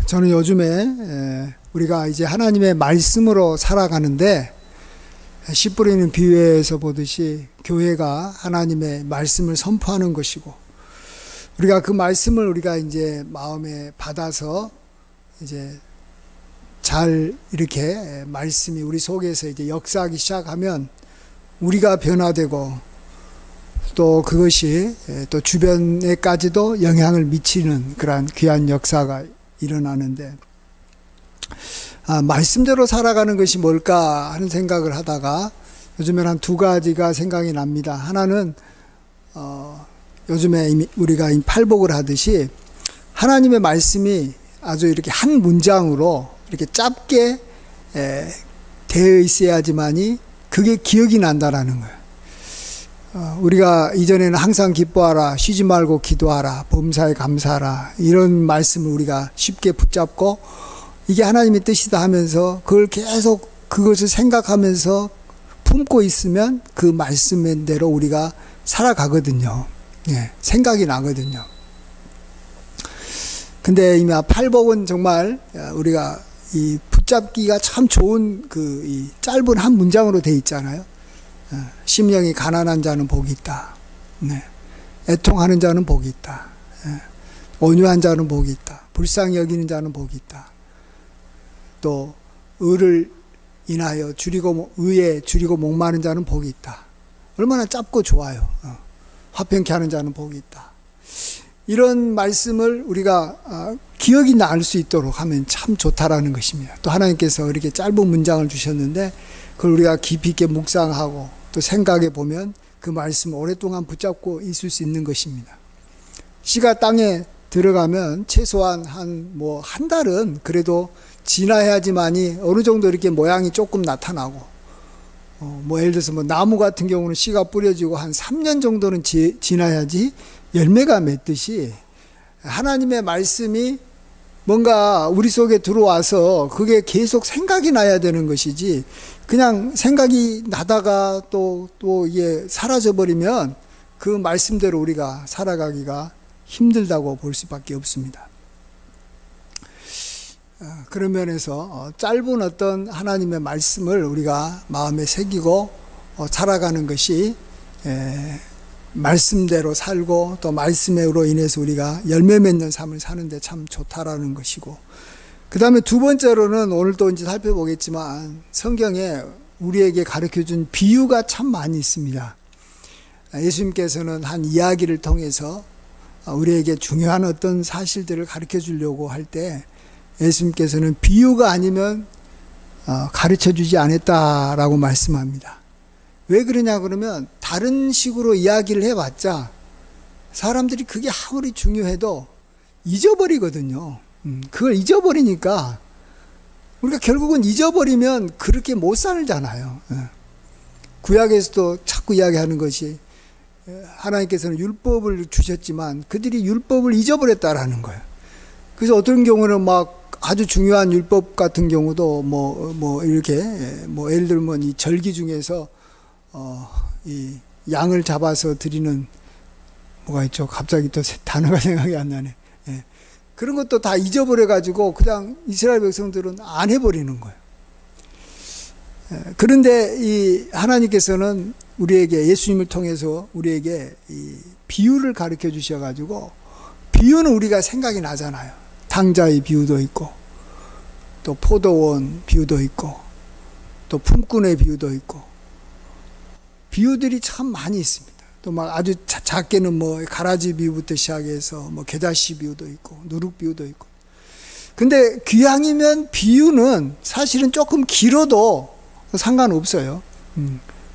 저는 요즘에 우리가 이제 하나님의 말씀으로 살아가는데, 씨 뿌리는 비유에서 보듯이 교회가 하나님의 말씀을 선포하는 것이고, 우리가 그 말씀을 우리가 이제 마음에 받아서 이제 잘 이렇게 말씀이 우리 속에서 이제 역사하기 시작하면 우리가 변화되고, 또 그것이 또 주변에까지도 영향을 미치는 그러한 귀한 역사가 일어나는데, 말씀대로 살아가는 것이 뭘까 하는 생각을 하다가 요즘엔 한 두 가지가 생각이 납니다. 하나는 요즘에 우리가 팔복을 하듯이 하나님의 말씀이 아주 이렇게 한 문장으로 이렇게 짧게 되어 있어야지만이 그게 기억이 난다라는 거예요. 우리가 이전에는 항상 기뻐하라, 쉬지 말고 기도하라, 범사에 감사하라, 이런 말씀을 우리가 쉽게 붙잡고 이게 하나님의 뜻이다 하면서 그걸 계속 그것을 생각하면서 품고 있으면 그 말씀대로 우리가 살아가거든요. 생각이 나거든요. 근데 이 팔복은 정말 우리가 이 붙잡기가 참 좋은 이 짧은 한 문장으로 돼 있잖아요. 심령이 가난한 자는 복이 있다. 애통하는 자는 복이 있다. 온유한 자는 복이 있다. 불쌍히 여기는 자는 복이 있다. 또 의를 인하여 의에 줄이고 목마른 자는 복이 있다. 얼마나 짧고 좋아요. 화평케 하는 자는 복이 있다. 이런 말씀을 우리가 기억이 날 수 있도록 하면 참 좋다라는 것입니다. 또 하나님께서 이렇게 짧은 문장을 주셨는데 그걸 우리가 깊이 있게 묵상하고 또 생각해 보면 그 말씀을 오랫동안 붙잡고 있을 수 있는 것입니다. 씨가 땅에 들어가면 최소한 한 달은 그래도 지나야지만이 어느 정도 이렇게 모양이 조금 나타나고, 예를 들어서 나무 같은 경우는 씨가 뿌려지고 한 3년 정도는 지나야지 열매가 맺듯이 하나님의 말씀이 뭔가 우리 속에 들어와서 그게 계속 생각이 나야 되는 것이지, 그냥 생각이 나다가 또 이게 사라져버리면 그 말씀대로 우리가 살아가기가 힘들다고 볼 수밖에 없습니다. 그런 면에서 짧은 어떤 하나님의 말씀을 우리가 마음에 새기고 살아가는 것이 말씀대로 살고 또 말씀으로 인해서 우리가 열매 맺는 삶을 사는데 참 좋다라는 것이고, 그 다음에 두 번째로는 오늘 또 이제 살펴보겠지만 성경에 우리에게 가르쳐준 비유가 참 많이 있습니다. 예수님께서는 한 이야기를 통해서 우리에게 중요한 어떤 사실들을 가르쳐 주려고 할 때 예수님께서는 비유가 아니면 가르쳐 주지 않았다라고 말씀합니다. 왜 그러냐 그러면 다른 식으로 이야기를 해봤자 사람들이 그게 아무리 중요해도 잊어버리거든요. 그걸 잊어버리니까 우리가 결국은 잊어버리면 그렇게 못 살잖아요. 구약에서도 자꾸 이야기하는 것이 하나님께서는 율법을 주셨지만 그들이 율법을 잊어버렸다라는 거예요. 그래서 어떤 경우는 아주 중요한 율법 같은 경우도 이렇게 예를 들면 이 절기 중에서 이 양을 잡아서 드리는 뭐가 있죠? 갑자기 또 단어가 생각이 안 나네. 그런 것도 다 잊어버려 가지고 그냥 이스라엘 백성들은 안 해버리는 거예요. 그런데 이 하나님께서는 우리에게 예수님을 통해서 우리에게 이 비유를 가르쳐 주셔 가지고, 비유는 우리가 생각이 나잖아요. 당자의 비유도 있고 또 포도원 비유도 있고 또 품꾼의 비유도 있고, 비유들이 참 많이 있습니다. 또 아주 작게는 가라지 비유부터 시작해서 겨자씨 비유도 있고 누룩 비유도 있고. 근데 귀향이면 비유는 사실은 조금 길어도 상관없어요.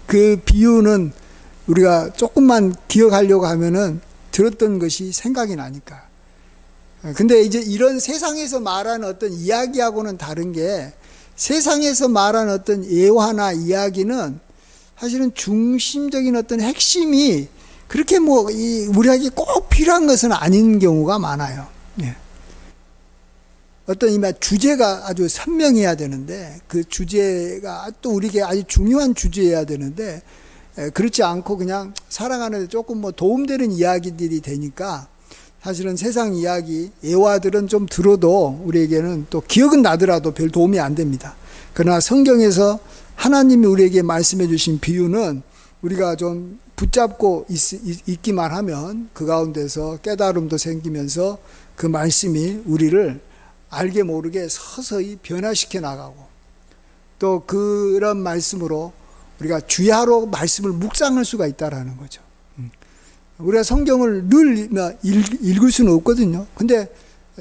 그 비유는 우리가 조금만 기억하려고 하면은 들었던 것이 생각이 나니까. 근데 이제 이런 세상에서 말하는 어떤 이야기하고는 다른 게, 세상에서 말하는 어떤 예화나 이야기는 사실은 중심적인 어떤 핵심이 그렇게 우리에게 꼭 필요한 것은 아닌 경우가 많아요. 어떤 주제가 아주 선명해야 되는데, 그 주제가 또 우리에게 아주 중요한 주제여야 되는데, 그렇지 않고 그냥 살아가는데 조금 도움되는 이야기들이 되니까 사실은 세상 이야기, 예화들은 좀 들어도 우리에게는 또 기억은 나더라도 별 도움이 안 됩니다. 그러나 성경에서 하나님이 우리에게 말씀해 주신 비유는 우리가 좀 붙잡고 있기만 하면 그 가운데서 깨달음도 생기면서 그 말씀이 우리를 알게 모르게 서서히 변화시켜 나가고, 또 그런 말씀으로 우리가 주야로 말씀을 묵상할 수가 있다라는 거죠. 우리가 성경을 늘 읽을 수는 없거든요. 근데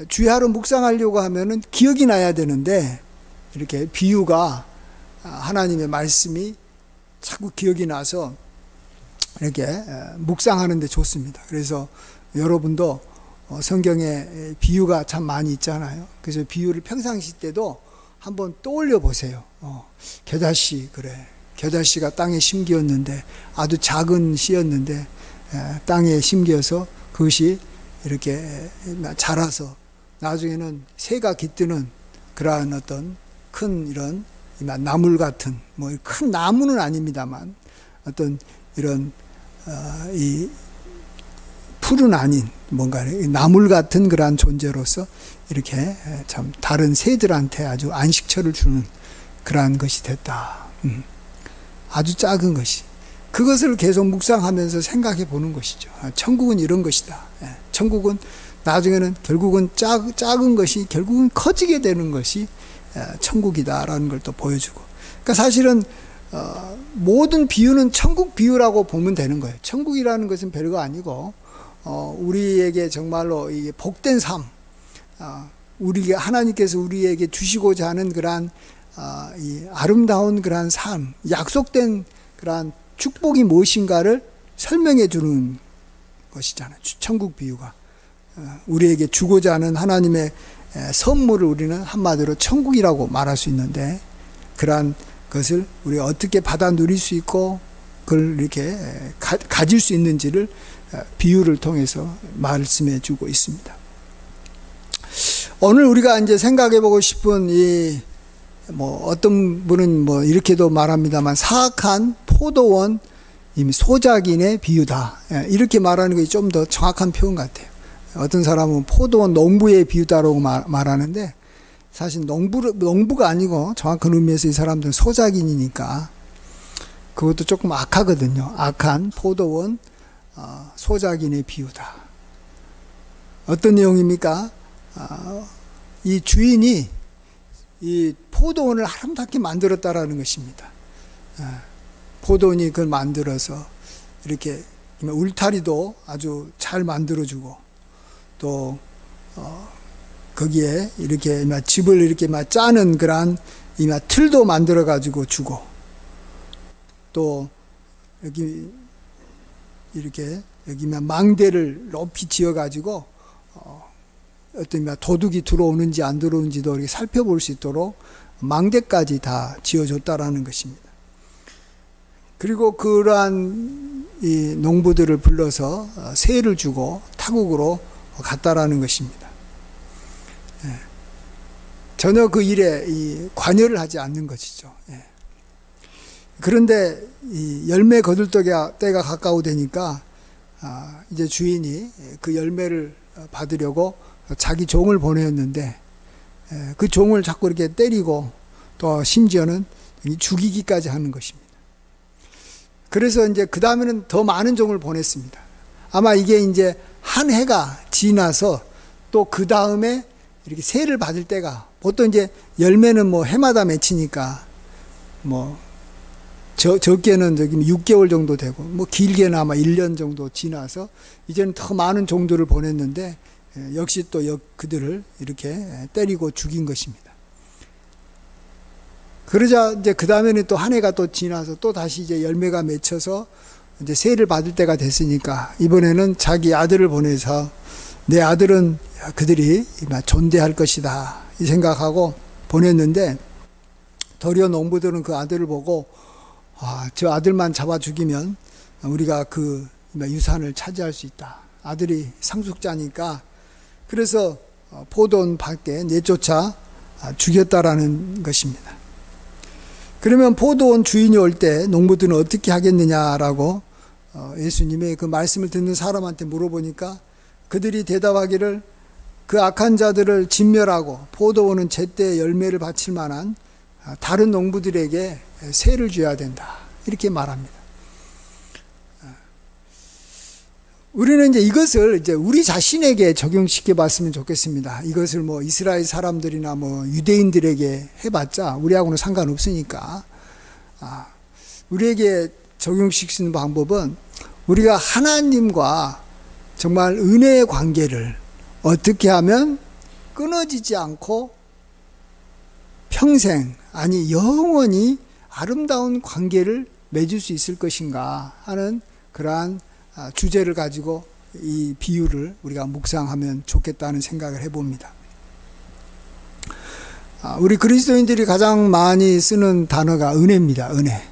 주야로 묵상하려고 하면은 기억이 나야 되는데, 이렇게 비유가, 하나님의 말씀이 자꾸 기억이 나서 이렇게 묵상하는 데 좋습니다. 그래서 여러분도 성경에 비유가 참 많이 있잖아요. 그래서 비유를 평상시 때도 한번 떠올려 보세요. 겨자씨, 그래. 겨자씨가 땅에 심기었는데, 아주 작은 씨였는데 땅에 심겨서 그것이 이렇게 자라서 나중에는 새가 깃드는 그러한 어떤 큰 이런 나물 같은, 뭐 큰 나무는 아닙니다만 어떤 이런 이 풀은 아닌 뭔가 나물 같은 그러한 존재로서 이렇게 참 다른 새들한테 아주 안식처를 주는 그러한 것이 됐다. 아주 작은 것이. 그것을 계속 묵상하면서 생각해 보는 것이죠. 천국은 이런 것이다. 천국은 나중에는 결국은 작은 것이 결국은 커지게 되는 것이 천국이다라는 걸 또 보여주고. 그러니까 사실은 모든 비유는 천국 비유라고 보면 되는 거예요. 천국이라는 것은 별거 아니고 우리에게 정말로 이게 복된 삶, 우리가 하나님께서 우리에게 주시고자 하는 그러한 이 아름다운 그러한 삶, 약속된 그러한 축복이 무엇인가를 설명해 주는 것이잖아요. 천국 비유가 우리에게 주고자 하는 하나님의 선물을 우리는 한마디로 천국이라고 말할 수 있는데, 그러한 것을 우리가 어떻게 받아 누릴 수 있고 그걸 이렇게 가질 수 있는지를 비유를 통해서 말씀해 주고 있습니다. 오늘 우리가 이제 생각해 보고 싶은 어떤 분은 이렇게도 말합니다만, 사악한 포도원 소작인의 비유다, 이렇게 말하는 것이 좀 더 정확한 표현 같아요. 어떤 사람은 포도원 농부의 비유다라고 말하는데, 사실 농부가 아니고 정확한 의미에서 이 사람들은 소작인이니까 그것도 조금 악하거든요. 악한 포도원 소작인의 비유다. 어떤 내용입니까? 이 주인이 이 포도원을 아름답게 만들었다라는 것입니다. 포도원이 그걸 만들어서 이렇게 울타리도 아주 잘 만들어주고, 또 거기에 이렇게 집을 이렇게 짜는 그런 틀도 만들어 가지고 주고, 또 여기 이렇게 여기 망대를 높이 지어 가지고 어떤 도둑이 들어오는지 안 들어오는지도 이렇게 살펴볼 수 있도록 망대까지 다 지어줬다라는 것입니다. 그리고 그러한 이 농부들을 불러서 세를 주고 타국으로 갔다라는 것입니다. 전혀 그 일에 관여를 하지 않는 것이죠. 그런데 이 열매 거둘 때가 가까워 되니까 이제 주인이 그 열매를 받으려고 자기 종을 보냈는데, 그 종을 자꾸 이렇게 때리고 또 심지어는 죽이기까지 하는 것입니다. 그래서 이제 그 다음에는 더 많은 종을 보냈습니다. 아마 이게 이제 한 해가 지나서 또 그 다음에 이렇게 세를 받을 때가, 보통 이제 열매는 해마다 맺히니까 적게는 6개월 정도 되고, 길게는 아마 1년 정도 지나서 이제는 더 많은 종들을 보냈는데, 역시 또 그들을 이렇게 때리고 죽인 것입니다. 그러자 이제 그 다음에는 또 한 해가 또 지나서 또 다시 이제 열매가 맺혀서 이제 세를 받을 때가 됐으니까, 이번에는 자기 아들을 보내서 내 아들은 그들이 존대할 것이다 이 생각하고 보냈는데, 도리어 농부들은 그 아들을 보고 저 아들만 잡아 죽이면 우리가 그 유산을 차지할 수 있다. 아들이 상속자니까. 그래서 포도원 밖에 내쫓아 죽였다라는 것입니다. 그러면 포도원 주인이 올 때 농부들은 어떻게 하겠느냐라고 예수님의 그 말씀을 듣는 사람한테 물어보니까 그들이 대답하기를 그 악한 자들을 진멸하고 포도원은 제때 열매를 바칠 만한 다른 농부들에게 세를 줘야 된다. 이렇게 말합니다. 우리는 이제 이것을 이제 우리 자신에게 적용시켜 봤으면 좋겠습니다. 이것을 뭐 이스라엘 사람들이나 뭐 유대인들에게 해봤자 우리하고는 상관없으니까. 우리에게 적용시키는 방법은 우리가 하나님과 정말 은혜의 관계를 어떻게 하면 끊어지지 않고 평생, 아니 영원히 아름다운 관계를 맺을 수 있을 것인가 하는 그러한 주제를 가지고 이 비유를 우리가 묵상하면 좋겠다는 생각을 해봅니다. 우리 그리스도인들이 가장 많이 쓰는 단어가 은혜입니다. 은혜.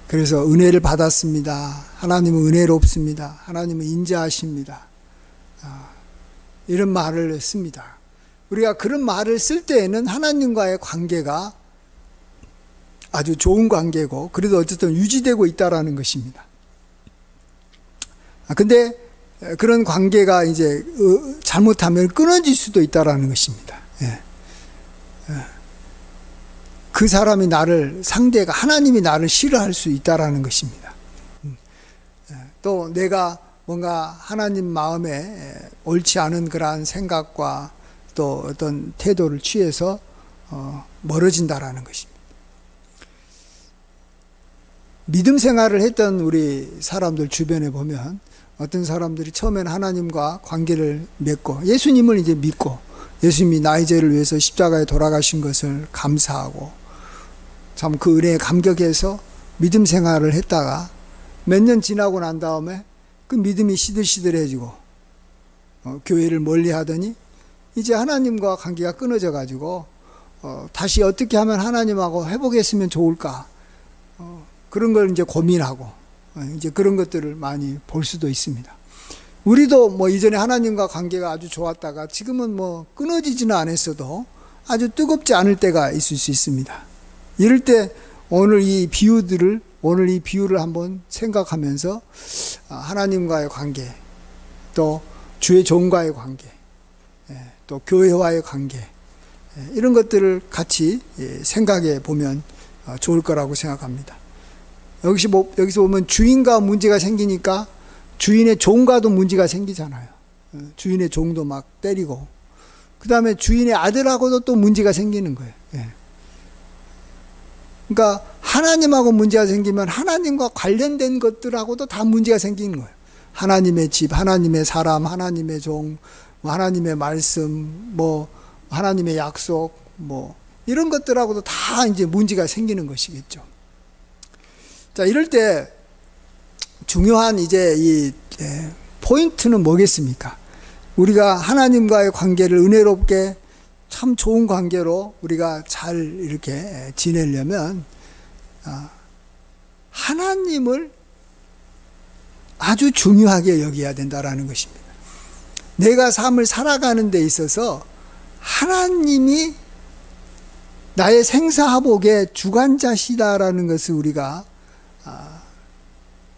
그래서 은혜를 받았습니다. 하나님은 은혜롭습니다. 하나님은 인자하십니다. 이런 말을 씁니다. 우리가 그런 말을 쓸 때에는 하나님과의 관계가 아주 좋은 관계고 그래도 어쨌든 유지되고 있다라는 것입니다. 근데 그런 관계가 이제 잘못하면 끊어질 수도 있다라는 것입니다. 그 사람이 상대가 하나님이 나를 싫어할 수 있다라는 것입니다. 또 내가 뭔가 하나님 마음에 옳지 않은 그러한 생각과 또 어떤 태도를 취해서 멀어진다라는 것입니다. 믿음 생활을 했던 우리 사람들 주변에 보면 어떤 사람들이 처음에는 하나님과 관계를 맺고 예수님을 이제 믿고 예수님이 나의 죄를 위해서 십자가에 돌아가신 것을 감사하고 참 그 은혜에 감격해서 믿음 생활을 했다가 몇 년 지나고 난 다음에 그 믿음이 시들시들해지고 교회를 멀리 하더니 이제 하나님과 관계가 끊어져 가지고 다시 어떻게 하면 하나님하고 회복했으면 좋을까 그런 걸 이제 고민하고 이제 그런 것들을 많이 볼 수도 있습니다. 우리도 뭐 이전에 하나님과 관계가 아주 좋았다가 지금은 뭐 끊어지지는 않았어도 아주 뜨겁지 않을 때가 있을 수 있습니다. 이럴 때 오늘 이 비유를 한번 생각하면서 하나님과의 관계, 또 주의 종과의 관계, 또 교회와의 관계 이런 것들을 같이 생각해 보면 좋을 거라고 생각합니다. 여기서 보면 주인과 문제가 생기니까 주인의 종과도 문제가 생기잖아요. 주인의 종도 막 때리고 그 다음에 주인의 아들하고도 또 문제가 생기는 거예요. 그러니까 하나님하고 문제가 생기면 하나님과 관련된 것들하고도 다 문제가 생기는 거예요. 하나님의 집, 하나님의 사람, 하나님의 종, 하나님의 말씀, 뭐 하나님의 약속, 뭐 이런 것들하고도 다 이제 문제가 생기는 것이겠죠. 자, 이럴 때 중요한 이제 이 포인트는 뭐겠습니까? 우리가 하나님과의 관계를 은혜롭게 참 좋은 관계로 우리가 잘 이렇게 지내려면 하나님을 아주 중요하게 여겨야 된다라는 것입니다. 내가 삶을 살아가는 데 있어서 하나님이 나의 생사화복의 주관자시다라는 것을 우리가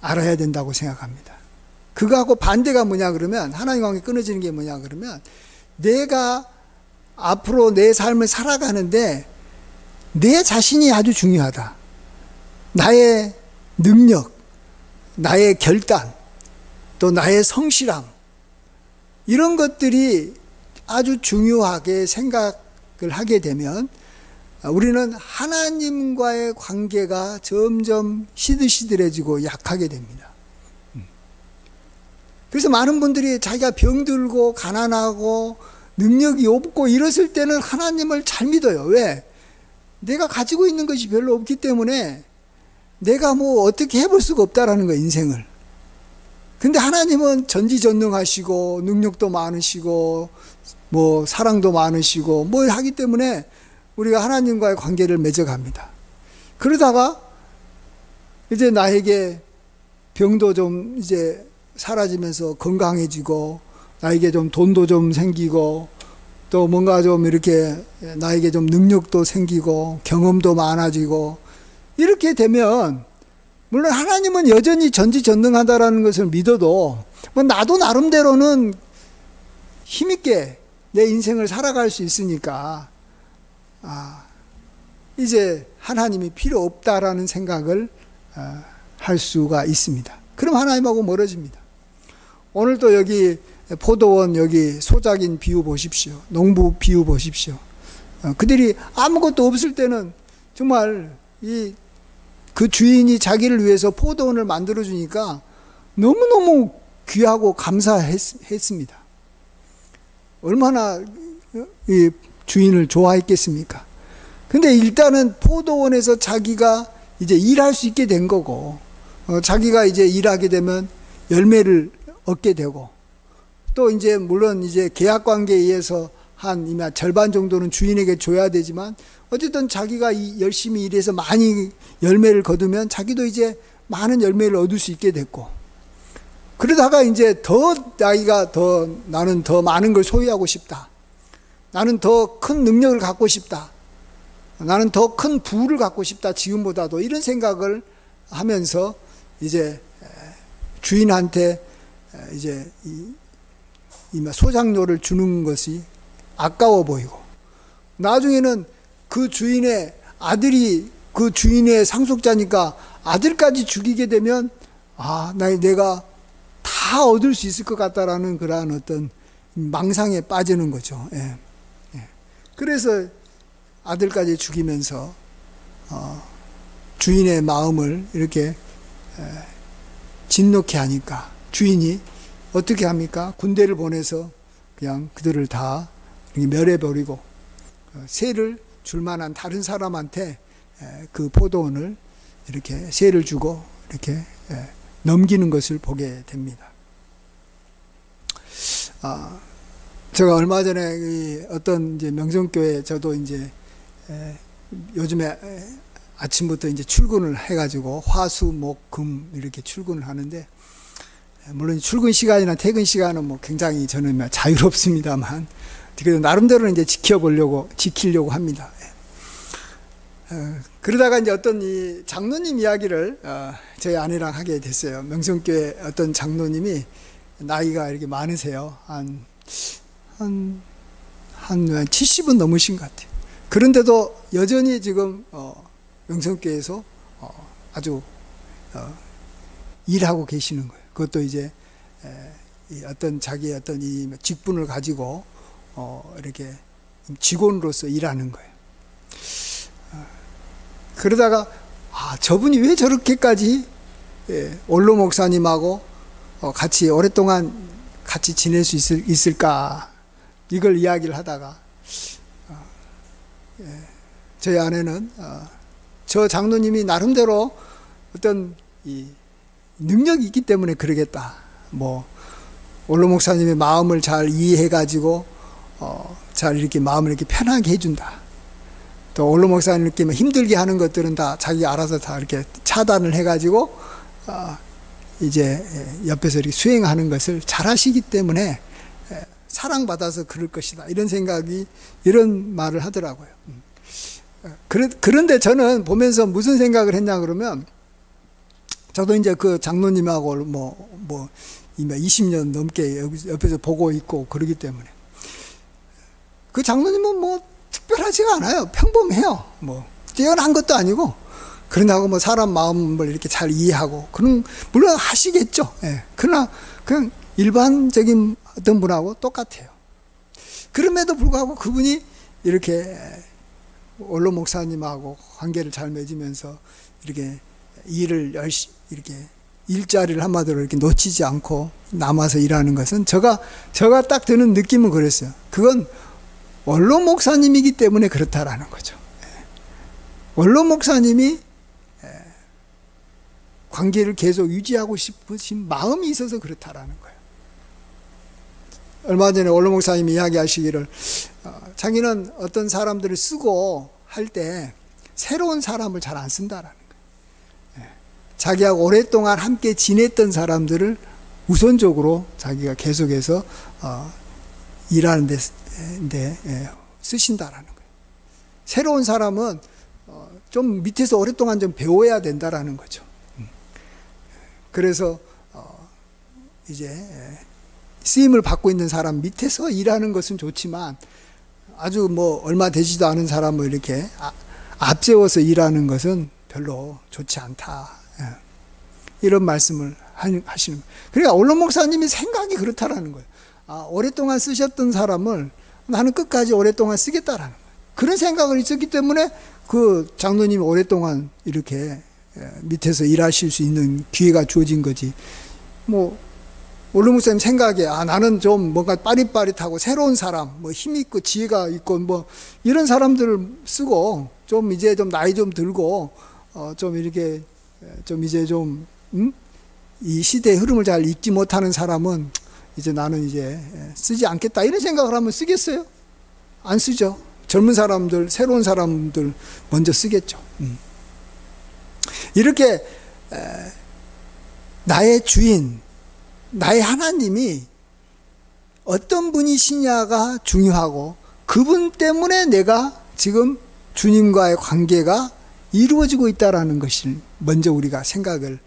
알아야 된다고 생각합니다. 그거하고 반대가 뭐냐 그러면 하나님과 관계 끊어지는 게 뭐냐 그러면 내가 앞으로 내 삶을 살아가는데 내 자신이 아주 중요하다. 나의 능력, 나의 결단, 또 나의 성실함 이런 것들이 아주 중요하게 생각을 하게 되면 우리는 하나님과의 관계가 점점 시들시들해지고 약하게 됩니다. 그래서 많은 분들이 자기가 병들고 가난하고 능력이 없고 이랬을 때는 하나님을 잘 믿어요. 왜? 내가 가지고 있는 것이 별로 없기 때문에 내가 뭐 어떻게 해볼 수가 없다라는 거예요, 인생을. 근데 하나님은 전지전능하시고 능력도 많으시고 뭐 사랑도 많으시고 뭐 하기 때문에 우리가 하나님과의 관계를 맺어갑니다. 그러다가 이제 나에게 병도 좀 이제 사라지면서 건강해지고 나에게 좀 돈도 좀 생기고 또 뭔가 좀 이렇게 나에게 좀 능력도 생기고 경험도 많아지고 이렇게 되면 물론 하나님은 여전히 전지전능하다라는 것을 믿어도 뭐 나도 나름대로는 힘있게 내 인생을 살아갈 수 있으니까 이제 하나님이 필요 없다라는 생각을 할 수가 있습니다. 그럼 하나님하고 멀어집니다. 오늘 또 여기 포도원 여기 소작인 비유 보십시오. 농부 비유 보십시오. 그들이 아무것도 없을 때는 정말 그 주인이 자기를 위해서 포도원을 만들어 주니까 너무너무 귀하고 감사했습니다. 얼마나 이 주인을 좋아했겠습니까? 근데 일단은 포도원에서 자기가 이제 일할 수 있게 된 거고, 자기가 이제 일하게 되면 열매를 얻게 되고, 또 이제 물론 이제 계약 관계에 의해서 한 절반 정도는 주인에게 줘야 되지만, 어쨌든 자기가 열심히 일해서 많이 열매를 거두면 자기도 이제 많은 열매를 얻을 수 있게 됐고, 그러다가 이제 나는 더 많은 걸 소유하고 싶다. 나는 더 큰 능력을 갖고 싶다. 나는 더 큰 부를 갖고 싶다. 지금보다도 이런 생각을 하면서 이제 주인한테 이제 소작료를 주는 것이 아까워 보이고, 나중에는 그 주인의 아들이 그 주인의 상속자니까 아들까지 죽이게 되면 내가 다 얻을 수 있을 것 같다라는 그러한 어떤 망상에 빠지는 거죠. 예. 그래서 아들까지 죽이면서 주인의 마음을 이렇게 진노케 하니까 주인이 어떻게 합니까? 군대를 보내서 그냥 그들을 다 멸해버리고 세를 줄 만한 다른 사람한테 그 포도원을 이렇게 세를 주고 이렇게 넘기는 것을 보게 됩니다. 제가 얼마 전에 어떤 이제 명성교회 저도 이제 요즘에 아침부터 이제 출근을 해가지고 화수 목 금 이렇게 출근을 하는데, 물론 출근 시간이나 퇴근 시간은 뭐 굉장히 저는 자유롭습니다만, 그래도 나름대로 이제 지키려고 합니다. 그러다가 이제 어떤 이 장로님 이야기를 저희 아내랑 하게 됐어요. 명성교회 어떤 장로님이 나이가 이렇게 많으세요. 한 70은 넘으신 것 같아요. 그런데도 여전히 지금 명성교회에서 아주 일하고 계시는 거예요. 그것도 이제 어떤 자기의 어떤 이 직분을 가지고 이렇게 직원으로서 일하는 거예요. 그러다가 저분이 왜 저렇게까지 원로 목사님하고 같이 오랫동안 같이 지낼 수 있을까, 이걸 이야기를 하다가 저희 아내는 저 장로님이 나름대로 어떤 이 능력이 있기 때문에 그러겠다. 뭐 원로 목사님의 마음을 잘 이해해가지고 잘 이렇게 마음을 이렇게 편하게 해준다. 또 원로 목사님께 힘들게 하는 것들은 다 자기가 알아서 다 이렇게 차단을 해가지고 이제 옆에서 이렇게 수행하는 것을 잘 하시기 때문에 사랑받아서 그럴 것이다. 이런 말을 하더라고요. 그런데 저는 보면서 무슨 생각을 했냐 그러면, 저도 이제 그 장로님하고 뭐 20년 넘게 옆에서 보고 있고 그러기 때문에, 그 장로님은 뭐 특별하지가 않아요. 평범해요. 뭐 뛰어난 것도 아니고, 그러나고 뭐 사람 마음을 이렇게 잘 이해하고, 그런 물론 하시겠죠. 예. 그러나 그냥 일반적인 어떤 분하고 똑같아요. 그럼에도 불구하고 그분이 이렇게 원로 목사님하고 관계를 잘 맺으면서 이렇게 일을 열심히 이렇게 일자리를 한마디로 이렇게 놓치지 않고 남아서 일하는 것은 제가 딱 드는 느낌은 그랬어요. 그건 원로 목사님이기 때문에 그렇다라는 거죠. 원로 목사님이 관계를 계속 유지하고 싶으신 마음이 있어서 그렇다라는 거예요. 얼마 전에 원로 목사님이 이야기하시기를, 자기는 어떤 사람들을 쓰고 할 때 새로운 사람을 잘 안 쓴다라는 거예요. 자기하고 오랫동안 함께 지냈던 사람들을 우선적으로 자기가 계속해서 일하는 데 쓰신다라는 거예요. 새로운 사람은 좀 밑에서 오랫동안 좀 배워야 된다라는 거죠. 그래서 이제 쓰임을 받고 있는 사람 밑에서 일하는 것은 좋지만 아주 뭐 얼마 되지도 않은 사람을 이렇게 앞세워서 일하는 것은 별로 좋지 않다. 이런 말씀을 하시는 거예요. 그러니까 올론 목사님이 생각이 그렇다라는 거예요. 오랫동안 쓰셨던 사람을 나는 끝까지 오랫동안 쓰겠다라는 거예요. 그런 생각을 있었기 때문에 그 장로님이 오랫동안 이렇게 밑에서 일하실 수 있는 기회가 주어진 거지. 뭐 올론 목사님 생각에 나는 좀 뭔가 빠릿빠릿하고 새로운 사람, 뭐 힘 있고 지혜가 있고 뭐 이런 사람들을 쓰고 좀 이제 좀 나이 좀 들고 좀 이렇게 좀 이제 좀 이 시대의 흐름을 잘 읽지 못하는 사람은 이제 나는 이제 쓰지 않겠다 이런 생각을 하면 쓰겠어요? 안 쓰죠. 젊은 사람들, 새로운 사람들 먼저 쓰겠죠. 이렇게 나의 주인, 나의 하나님이 어떤 분이시냐가 중요하고 그분 때문에 내가 지금 주님과의 관계가 이루어지고 있다는 것을 먼저 우리가 생각을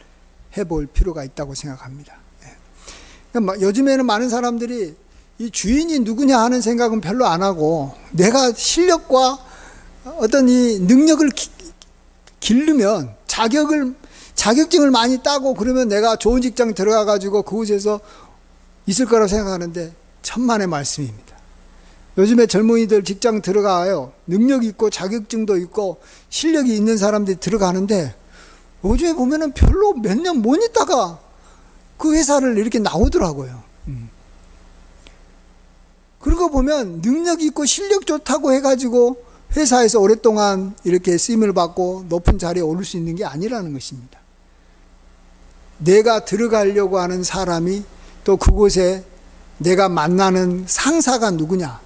해볼 필요가 있다고 생각합니다. 그러니까 요즘에는 많은 사람들이 이 주인이 누구냐 하는 생각은 별로 안 하고 내가 실력과 어떤 이 능력을 기르면 자격증을 많이 따고 그러면 내가 좋은 직장 들어가 가지고 그곳에서 있을 거라고 생각하는데 천만의 말씀입니다. 요즘에 젊은이들 직장 들어가요. 능력이 있고 자격증도 있고 실력이 있는 사람들이 들어가는데 요즘에 보면은 별로 몇 년 못 있다가 그 회사를 이렇게 나오더라고요. 그러고 보면 능력이 있고 실력 좋다고 해가지고 회사에서 오랫동안 이렇게 쓰임을 받고 높은 자리에 오를 수 있는 게 아니라는 것입니다. 내가 들어가려고 하는 사람이 또 그곳에 내가 만나는 상사가 누구냐.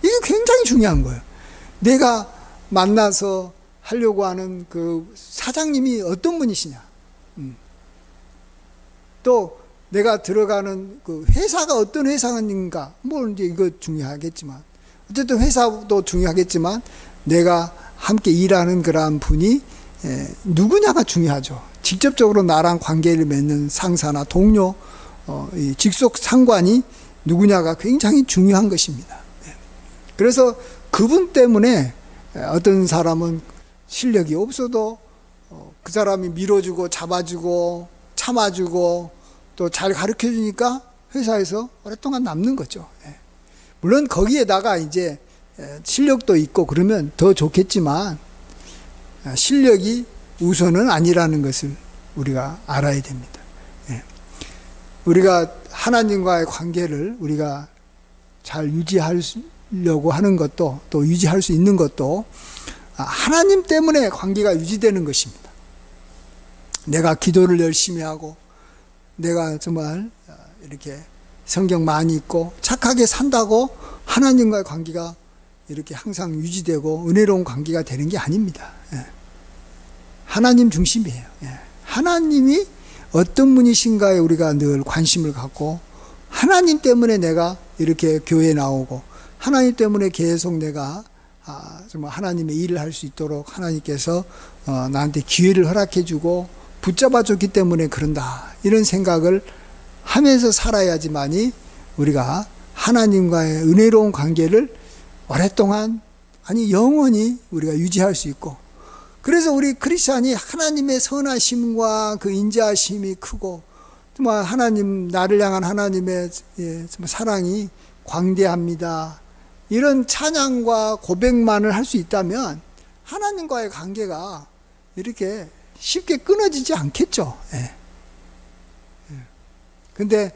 이게 굉장히 중요한 거예요. 내가 만나서 하려고 하는 그 사장님이 어떤 분이시냐. 또 내가 들어가는 그 회사가 어떤 회사인가. 뭐 이제 이거 중요하겠지만 어쨌든 회사도 중요하겠지만 내가 함께 일하는 그러한 분이 누구냐가 중요하죠. 직접적으로 나랑 관계를 맺는 상사나 동료, 이 직속 상관이 누구냐가 굉장히 중요한 것입니다. 그래서 그분 때문에 어떤 사람은 실력이 없어도 그 사람이 밀어주고 잡아주고 참아주고 또 잘 가르쳐주니까 회사에서 오랫동안 남는 거죠. 물론 거기에다가 이제 실력도 있고 그러면 더 좋겠지만 실력이 우선은 아니라는 것을 우리가 알아야 됩니다. 우리가 하나님과의 관계를 우리가 잘 유지하려고 하는 것도 또 유지할 수 있는 것도 하나님 때문에 관계가 유지되는 것입니다. 내가 기도를 열심히 하고 내가 정말 이렇게 성경 많이 읽고 착하게 산다고 하나님과의 관계가 이렇게 항상 유지되고 은혜로운 관계가 되는 게 아닙니다. 하나님 중심이에요. 하나님이 어떤 분이신가에 우리가 늘 관심을 갖고 하나님 때문에 내가 이렇게 교회에 나오고 하나님 때문에 계속 내가 정말 하나님의 일을 할 수 있도록 하나님께서 나한테 기회를 허락해 주고 붙잡아 줬기 때문에 그런다. 이런 생각을 하면서 살아야지만이 우리가 하나님과의 은혜로운 관계를 오랫동안 아니 영원히 우리가 유지할 수 있고 그래서 우리 크리스찬이 하나님의 선하심과 그 인자하심이 크고 정말 하나님 나를 향한 하나님의 정말 사랑이 광대합니다. 이런 찬양과 고백만을 할 수 있다면 하나님과의 관계가 이렇게 쉽게 끊어지지 않겠죠. 근데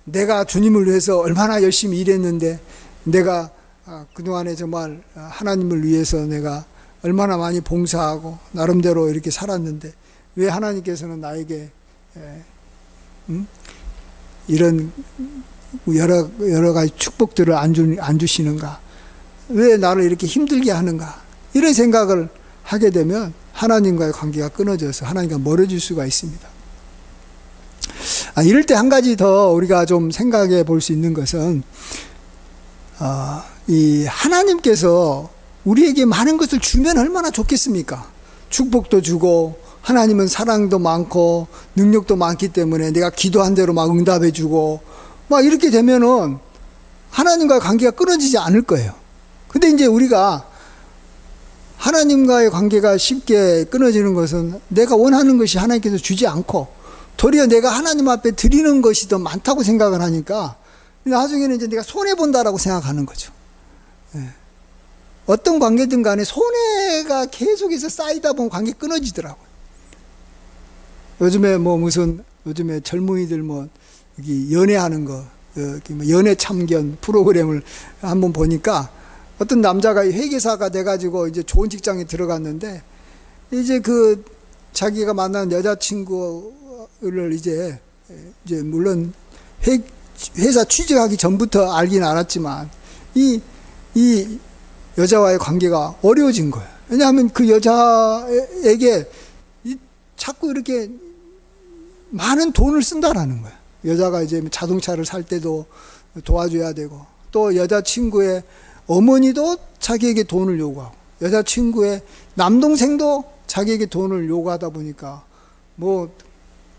내가 주님을 위해서 얼마나 열심히 일했는데 내가 그동안에 정말 하나님을 위해서 내가 얼마나 많이 봉사하고 나름대로 이렇게 살았는데 왜 하나님께서는 나에게 이런 여러 가지 축복들을 안 주시는가? 왜 나를 이렇게 힘들게 하는가? 이런 생각을 하게 되면 하나님과의 관계가 끊어져서 하나님과 멀어질 수가 있습니다. 이럴 때 한 가지 더 우리가 좀 생각해 볼 수 있는 것은 이 하나님께서 우리에게 많은 것을 주면 얼마나 좋겠습니까? 축복도 주고 하나님은 사랑도 많고 능력도 많기 때문에 내가 기도한 대로 막 응답해 주고 막 이렇게 되면은 하나님과의 관계가 끊어지지 않을 거예요. 근데 이제 우리가 하나님과의 관계가 쉽게 끊어지는 것은 내가 원하는 것이 하나님께서 주지 않고 도리어 내가 하나님 앞에 드리는 것이 더 많다고 생각을 하니까 나중에는 이제 내가 손해본다라고 생각하는 거죠. 예. 어떤 관계든 간에 손해가 계속해서 쌓이다 보면 관계 끊어지더라고요. 요즘에 요즘에 젊은이들 여기 연애하는 거, 연애 참견 프로그램을 한번 보니까 어떤 남자가 회계사가 돼가지고 이제 좋은 직장에 들어갔는데 이제 자기가 만난 여자친구를 이제 물론 회사 취직하기 전부터 알긴 알았지만 이 여자와의 관계가 어려워진 거예요. 왜냐하면 그 여자에게 자꾸 이렇게 많은 돈을 쓴다라는 거예요. 여자가 이제 자동차를 살 때도 도와줘야 되고, 또 여자친구의 어머니도 자기에게 돈을 요구하고, 여자친구의 남동생도 자기에게 돈을 요구하다 보니까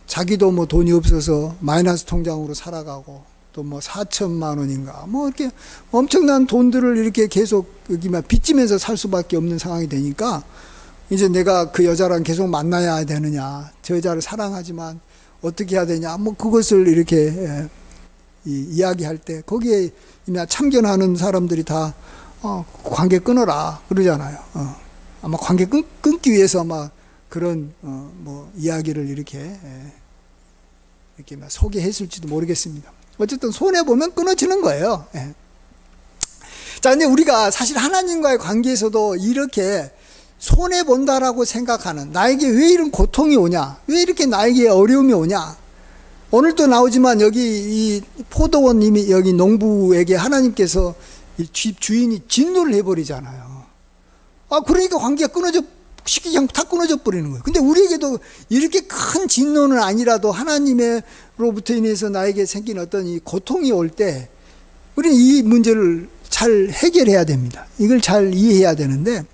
자기도 돈이 없어서 마이너스 통장으로 살아가고, 또 4천만 원인가 이렇게 엄청난 돈들을 이렇게 계속 빚지면서 살 수밖에 없는 상황이 되니까 이제 내가 그 여자랑 계속 만나야 되느냐, 저 여자를 사랑하지만 어떻게 해야 되냐, 그것을 이렇게 이야기할 때 거기에 참견하는 사람들이 다 관계 끊어라 그러잖아요. 아마 관계 끊기 위해서 아마 그런 이야기를 이렇게 소개했을지도 모르겠습니다. 어쨌든 손해보면 끊어지는 거예요. 예. 자, 근데 우리가 사실 하나님과의 관계에서도 이렇게 손해본다라고 생각하는, 나에게 왜 이런 고통이 오냐, 왜 이렇게 나에게 어려움이 오냐. 오늘도 나오지만 여기 이 포도원님이 여기 농부에게 하나님께서 이 집 주인이 진노를 해버리잖아요. 그러니까 관계가 시키지 않고 다 끊어져 버리는 거예요. 근데 우리에게도 이렇게 큰 진노는 아니라도 하나님으로부터 인해서 나에게 생긴 어떤 이 고통이 올 때 우리는 이 문제를 잘 해결해야 됩니다. 이걸 잘 이해해야 되는데,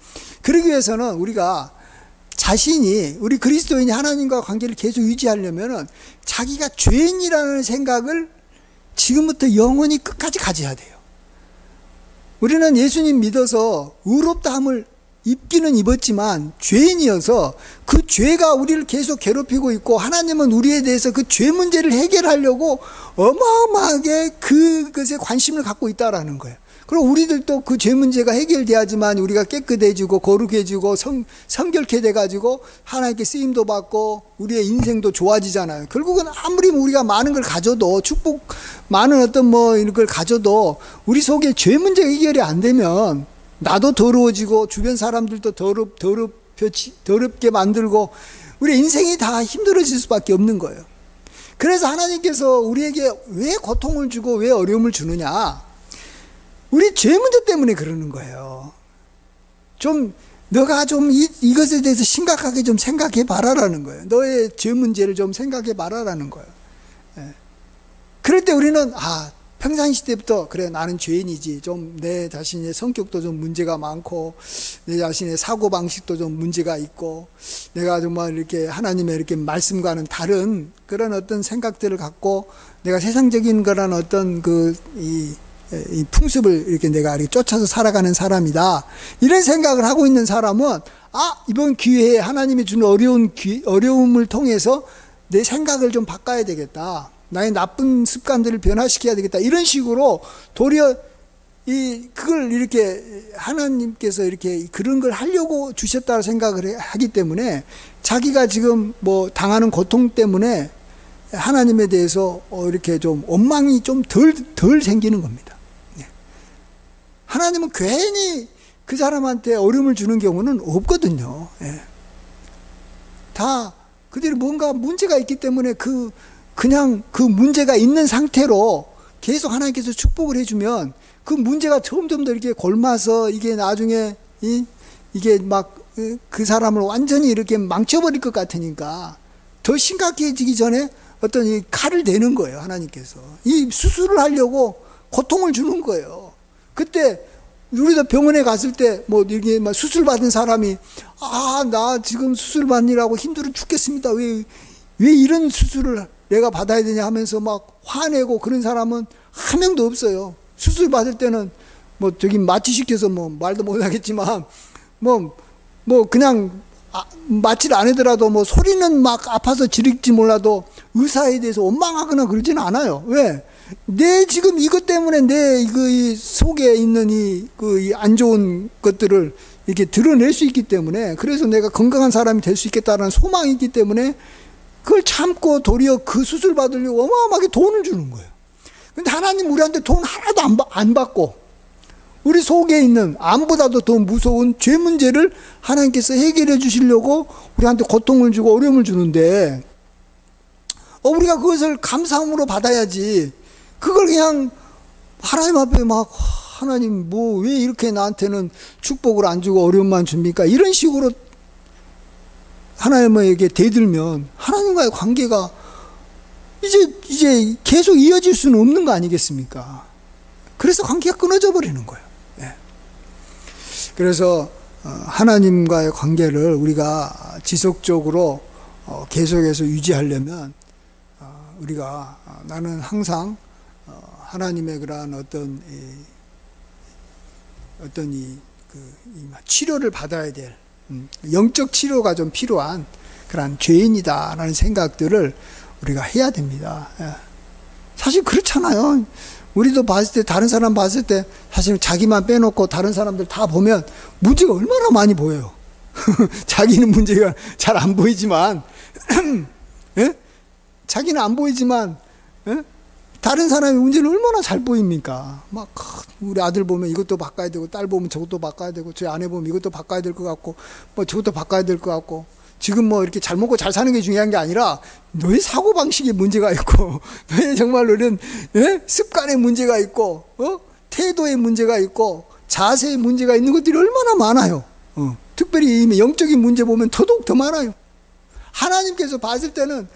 그러기 위해서는 우리가 자신이, 우리 그리스도인이 하나님과 관계를 계속 유지하려면은 자기가 죄인이라는 생각을 지금부터 영원히 끝까지 가져야 돼요. 우리는 예수님 믿어서 의롭다함을 입기는 입었지만 죄인이어서 그 죄가 우리를 계속 괴롭히고 있고, 하나님은 우리에 대해서 그 죄 문제를 해결하려고 어마어마하게 그것에 관심을 갖고 있다라는 거예요. 그리고 우리들도 그 죄 문제가 해결돼야지만 우리가 깨끗해지고 거룩해지고 성결케 돼가지고 하나님께 쓰임도 받고 우리의 인생도 좋아지잖아요. 결국은 아무리 우리가 많은 걸 가져도, 축복 많은 어떤 이런 걸 가져도 우리 속에 죄 문제 해결이 안 되면 나도 더러워지고 주변 사람들도 더럽게 만들고 우리 인생이 다 힘들어질 수밖에 없는 거예요. 그래서 하나님께서 우리에게 왜 고통을 주고 왜 어려움을 주느냐, 우리 죄 문제 때문에 그러는 거예요. 너가 이것에 대해서 심각하게 좀 생각해 봐라라는 거예요. 너의 죄 문제를 좀 생각해 봐라라는 거예요. 그럴 때 우리는 평상시 때부터 그래, 나는 죄인이지, 좀 내 자신의 성격도 좀 문제가 많고 내 자신의 사고방식도 좀 문제가 있고 내가 정말 이렇게 하나님의 이렇게 말씀과는 다른 그런 어떤 생각들을 갖고 내가 세상적인 그런 어떤 이 풍습을 이렇게 내가 이렇게 쫓아서 살아가는 사람이다, 이런 생각을 하고 있는 사람은 이번 기회에 하나님이 주는 어려움을 통해서 내 생각을 좀 바꿔야 되겠다, 나의 나쁜 습관들을 변화시켜야 되겠다, 이런 식으로 도리어 그걸 이렇게 하나님께서 이렇게 그런 걸 하려고 주셨다고 생각을 하기 때문에 자기가 지금 당하는 고통 때문에 하나님에 대해서 이렇게 좀 원망이 좀 덜 생기는 겁니다. 하나님은 괜히 그 사람한테 어려움을 주는 경우는 없거든요. 다 그들이 뭔가 문제가 있기 때문에 그냥 그 문제가 있는 상태로 계속 하나님께서 축복을 해주면 그 문제가 점점 더 이렇게 골마서 이게 나중에 이게 막 그 사람을 완전히 이렇게 망쳐버릴 것 같으니까 더 심각해지기 전에 어떤 이 칼을 대는 거예요. 하나님께서 이 수술을 하려고 고통을 주는 거예요. 그때 우리도 병원에 갔을 때 이렇게 수술 받은 사람이 나 지금 수술 받느라고 힘들어 죽겠습니다. 왜 이런 수술을 내가 받아야 되냐 하면서 막 화내고 그런 사람은 한 명도 없어요. 수술 받을 때는 뭐 저기 마취시켜서 뭐 말도 못 하겠지만 뭐 그냥 마취를 안 하더라도 뭐 소리는 막 아파서 지를지 몰라도 의사에 대해서 원망하거나 그러지는 않아요. 왜? 내 지금 이것 때문에 내 이 속에 있는 이 안 좋은 것들을 이렇게 드러낼 수 있기 때문에, 그래서 내가 건강한 사람이 될 수 있겠다는 소망이 있기 때문에 그걸 참고 도리어 그 수술 받으려고 어마어마하게 돈을 주는 거예요. 근데 하나님 우리한테 돈 하나도 안 받고 우리 속에 있는 암보다도 더 무서운 죄 문제를 하나님께서 해결해 주시려고 우리한테 고통을 주고 어려움을 주는데, 우리가 그것을 감사함으로 받아야지. 그걸 그냥 하나님 앞에 막 하나님 뭐 왜 이렇게 나한테는 축복을 안 주고 어려움만 줍니까? 이런 식으로 하나님에게 대들면 하나님과의 관계가 이제 계속 이어질 수는 없는 거 아니겠습니까? 그래서 관계가 끊어져 버리는 거예요. 예. 그래서 하나님과의 관계를 우리가 지속적으로 계속해서 유지하려면 우리가 나는 항상 하나님의 그러한 어떤 치료를 받아야 될 영적 치료가 좀 필요한 그런 죄인이다라는 생각들을 우리가 해야 됩니다. 사실 그렇잖아요. 우리도 봤을 때, 다른 사람 봤을 때 사실 자기만 빼놓고 다른 사람들 다 보면 문제가 얼마나 많이 보여요. 자기는 문제가 잘 안 보이지만 예? 자기는 안 보이지만 예? 다른 사람의 문제는 얼마나 잘 보입니까? 막 우리 아들 보면 이것도 바꿔야 되고, 딸 보면 저것도 바꿔야 되고, 제 아내 보면 이것도 바꿔야 될 것 같고, 뭐 저것도 바꿔야 될 것 같고, 지금 뭐 이렇게 잘 먹고 잘 사는 게 중요한 게 아니라 너의 사고방식에 문제가 있고, 너의 정말로 이런 습관에 문제가 있고, 태도에 문제가 있고, 자세에 문제가 있는 것들이 얼마나 많아요. 특별히 영적인 문제 보면 더더욱 더 많아요. 하나님께서 봤을 때는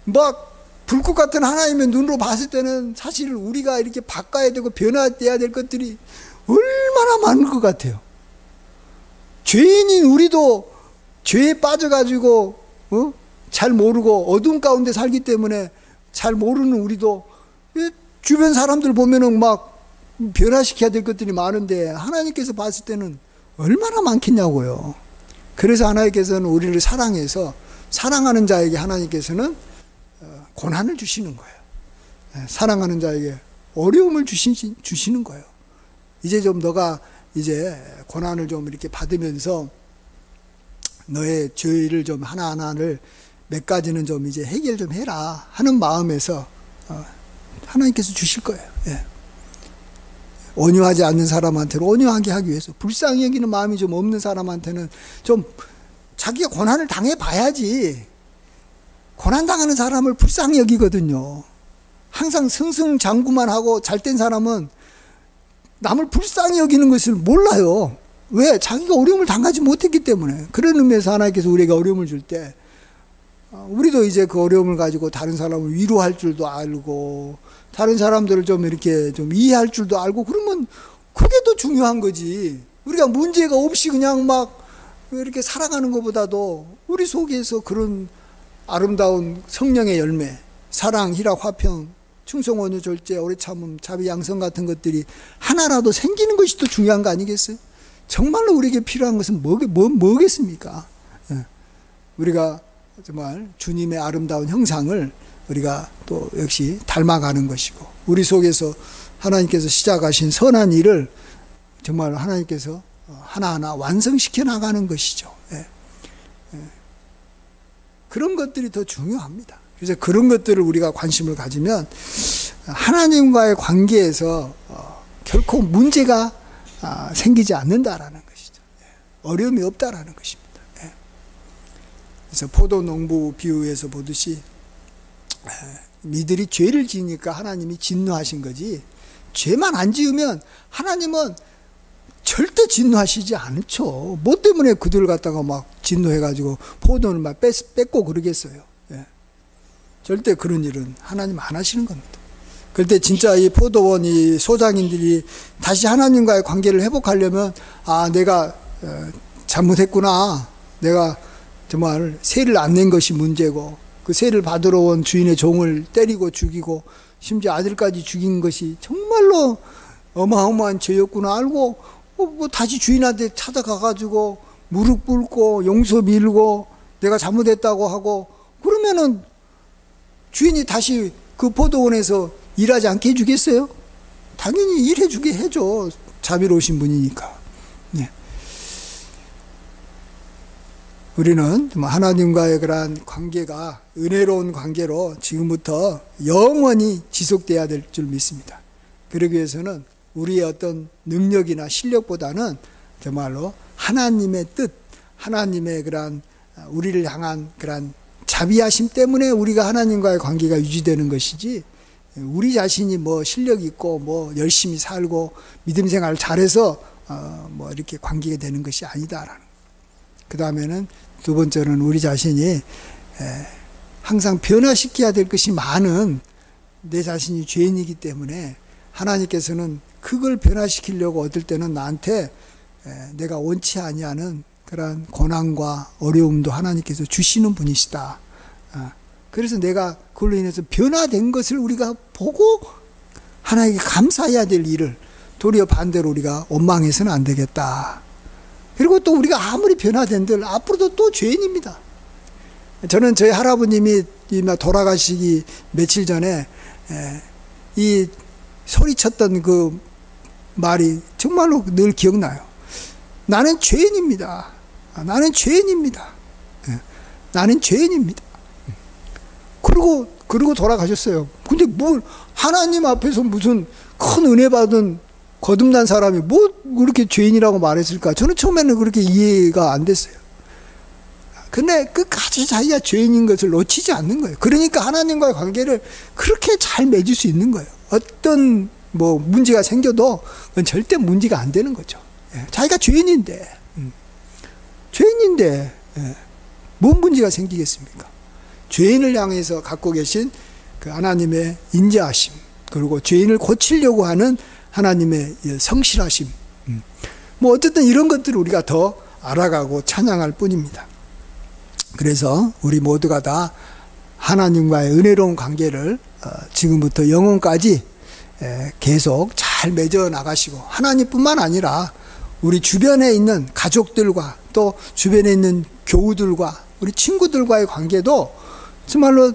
막 불꽃 같은 하나님의 눈으로 봤을 때는 사실 우리가 이렇게 바꿔야 되고 변화돼야 될 것들이 얼마나 많을 것 같아요. 죄인인 우리도 죄에 빠져가지고 잘 모르고 어둠 가운데 살기 때문에 잘 모르는 우리도 주변 사람들 보면은 막 변화시켜야 될 것들이 많은데 하나님께서 봤을 때는 얼마나 많겠냐고요. 그래서 하나님께서는 우리를 사랑해서 사랑하는 자에게 하나님께서는 고난을 주시는 거예요. 사랑하는 자에게 어려움을 주시는 거예요. 이제 좀 너가 이제 고난을 좀 이렇게 받으면서 너의 죄를 좀 하나하나를 몇 가지는 좀 이제 해결 좀 해라 하는 마음에서 하나님께서 주실 거예요. 예. 온유하지 않는 사람한테는 온유하게 하기 위해서, 불쌍히 여기는 마음이 좀 없는 사람한테는 좀 자기가 고난을 당해봐야지. 고난당하는 사람을 불쌍히 여기거든요. 항상 승승장구만 하고 잘된 사람은 남을 불쌍히 여기는 것을 몰라요. 왜? 자기가 어려움을 당하지 못했기 때문에. 그런 의미에서 하나님께서 우리에게 어려움을 줄 때 우리도 이제 그 어려움을 가지고 다른 사람을 위로할 줄도 알고, 다른 사람들을 좀 이렇게 좀 이해할 줄도 알고, 그러면 그게 더 중요한 거지. 우리가 문제가 없이 그냥 막 이렇게 살아가는 것보다도 우리 속에서 그런 아름다운 성령의 열매, 사랑, 희락, 화평, 충성, 온유, 절제, 오래 참음, 자비, 양성 같은 것들이 하나라도 생기는 것이 더 중요한 거 아니겠어요? 정말로 우리에게 필요한 것은 뭐겠습니까? 우리가 정말 주님의 아름다운 형상을 우리가 또 역시 닮아가는 것이고, 우리 속에서 하나님께서 시작하신 선한 일을 정말 하나님께서 하나하나 완성시켜 나가는 것이죠. 그런 것들이 더 중요합니다. 그래서 그런 것들을 우리가 관심을 가지면 하나님과의 관계에서 결코 문제가 생기지 않는다라는 것이죠. 어려움이 없다라는 것입니다. 그래서 포도 농부 비유에서 보듯이 니들이 죄를 지으니까 하나님이 진노하신 거지, 죄만 안 지으면 하나님은 절대 진노하시지 않죠. 뭐 때문에 그들 갖다가 막 진노해가지고 포도를 막 뺏고 그러겠어요. 절대 그런 일은 하나님 안 하시는 겁니다. 그럴 때 진짜 이 포도원 이 소장인들이 다시 하나님과의 관계를 회복하려면, 내가 잘못했구나, 내가 정말 세를 안 낸 것이 문제고, 그 세를 받으러 온 주인의 종을 때리고 죽이고 심지어 아들까지 죽인 것이 정말로 어마어마한 죄였구나 알고 뭐 다시 주인한테 찾아가가지고 무릎 꿇고 용서 빌고 내가 잘못했다고 하고 그러면은 주인이 다시 그 포도원에서 일하지 않게 해주겠어요? 당연히 일해주게 해줘. 자비로우신 분이니까. 네. 우리는 하나님과의 그러한 관계가 은혜로운 관계로 지금부터 영원히 지속돼야 될 줄 믿습니다. 그러기 위해서는 우리의 어떤 능력이나 실력보다는 정말로 하나님의 뜻, 하나님의 그러한 우리를 향한 그러한 자비하심 때문에 우리가 하나님과의 관계가 유지되는 것이지 우리 자신이 뭐 실력 있고 뭐 열심히 살고 믿음 생활을 잘해서 뭐 이렇게 관계가 되는 것이 아니다라는. 그 다음에는 두 번째는 우리 자신이 항상 변화시켜야 될 것이 많은 내 자신이 죄인이기 때문에 하나님께서는 그걸 변화시키려고 어떨 때는 나한테 내가 원치 아니하는 그러한 고난과 어려움도 하나님께서 주시는 분이시다. 그래서 내가 그걸로 인해서 변화된 것을 우리가 보고 하나님께 감사해야 될 일을 도리어 반대로 우리가 원망해서는 안 되겠다. 그리고 또 우리가 아무리 변화된들 앞으로도 또 죄인입니다. 저는 저희 할아버님이 돌아가시기 며칠 전에 이 소리쳤던 그 말이 정말로 늘 기억나요. 나는 죄인입니다. 나는 죄인입니다. 나는 죄인입니다. 그리고 돌아가셨어요. 근데 뭘 하나님 앞에서 무슨 큰 은혜 받은 거듭난 사람이 뭐 그렇게 죄인이라고 말했을까? 저는 처음에는 그렇게 이해가 안 됐어요. 근데 끝까지 자기가 죄인인 것을 놓치지 않는 거예요. 그러니까 하나님과의 관계를 그렇게 잘 맺을 수 있는 거예요. 어떤 뭐 문제가 생겨도 그건 절대 문제가 안 되는 거죠. 자기가 죄인인데 뭔 문제가 생기겠습니까? 죄인을 향해서 갖고 계신 그 하나님의 인자하심, 그리고 죄인을 고치려고 하는 하나님의 성실하심, 뭐 어쨌든 이런 것들을 우리가 더 알아가고 찬양할 뿐입니다. 그래서 우리 모두가 다 하나님과의 은혜로운 관계를 지금부터 영원까지 계속 잘 맺어 나가시고, 하나님뿐만 아니라 우리 주변에 있는 가족들과 또 주변에 있는 교우들과 우리 친구들과의 관계도 정말로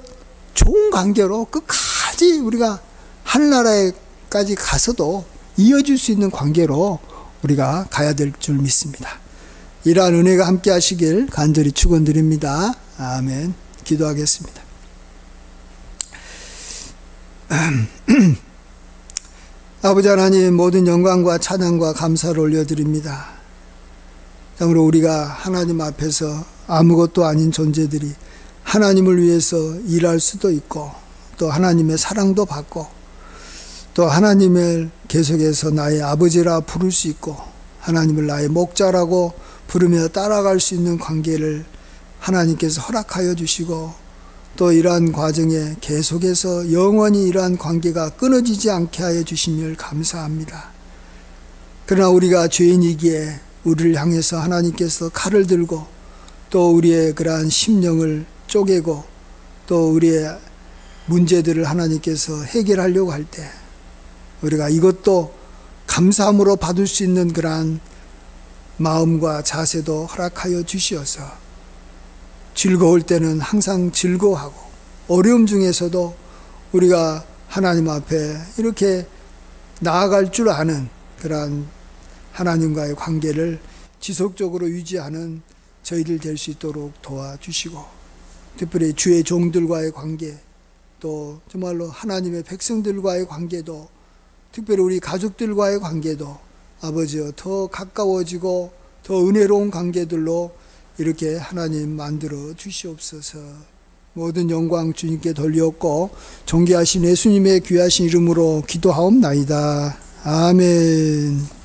좋은 관계로 끝까지 우리가 하늘나라에까지 가서도 이어질 수 있는 관계로 우리가 가야 될 줄 믿습니다. 이러한 은혜가 함께 하시길 간절히 축원드립니다. 아멘. 기도하겠습니다. 아버지 하나님, 모든 영광과 찬양과 감사를 올려드립니다. 참으로 우리가 하나님 앞에서 아무것도 아닌 존재들이 하나님을 위해서 일할 수도 있고, 또 하나님의 사랑도 받고, 또 하나님을 계속해서 나의 아버지라 부를 수 있고, 하나님을 나의 목자라고 부르며 따라갈 수 있는 관계를 하나님께서 허락하여 주시고, 또 이러한 과정에 계속해서 영원히 이러한 관계가 끊어지지 않게 하여 주심을 감사합니다. 그러나 우리가 죄인이기에 우리를 향해서 하나님께서 칼을 들고 또 우리의 그러한 심령을 쪼개고 또 우리의 문제들을 하나님께서 해결하려고 할 때 우리가 이것도 감사함으로 받을 수 있는 그러한 마음과 자세도 허락하여 주시어서 즐거울 때는 항상 즐거워하고 어려움 중에서도 우리가 하나님 앞에 이렇게 나아갈 줄 아는 그러한 하나님과의 관계를 지속적으로 유지하는 저희들 될 수 있도록 도와주시고, 특별히 주의 종들과의 관계, 또 정말로 하나님의 백성들과의 관계도, 특별히 우리 가족들과의 관계도 아버지여 더 가까워지고 더 은혜로운 관계들로 이렇게 하나님 만들어 주시옵소서. 모든 영광 주님께 돌리옵고 존귀하신 예수님의 귀하신 이름으로 기도하옵나이다. 아멘.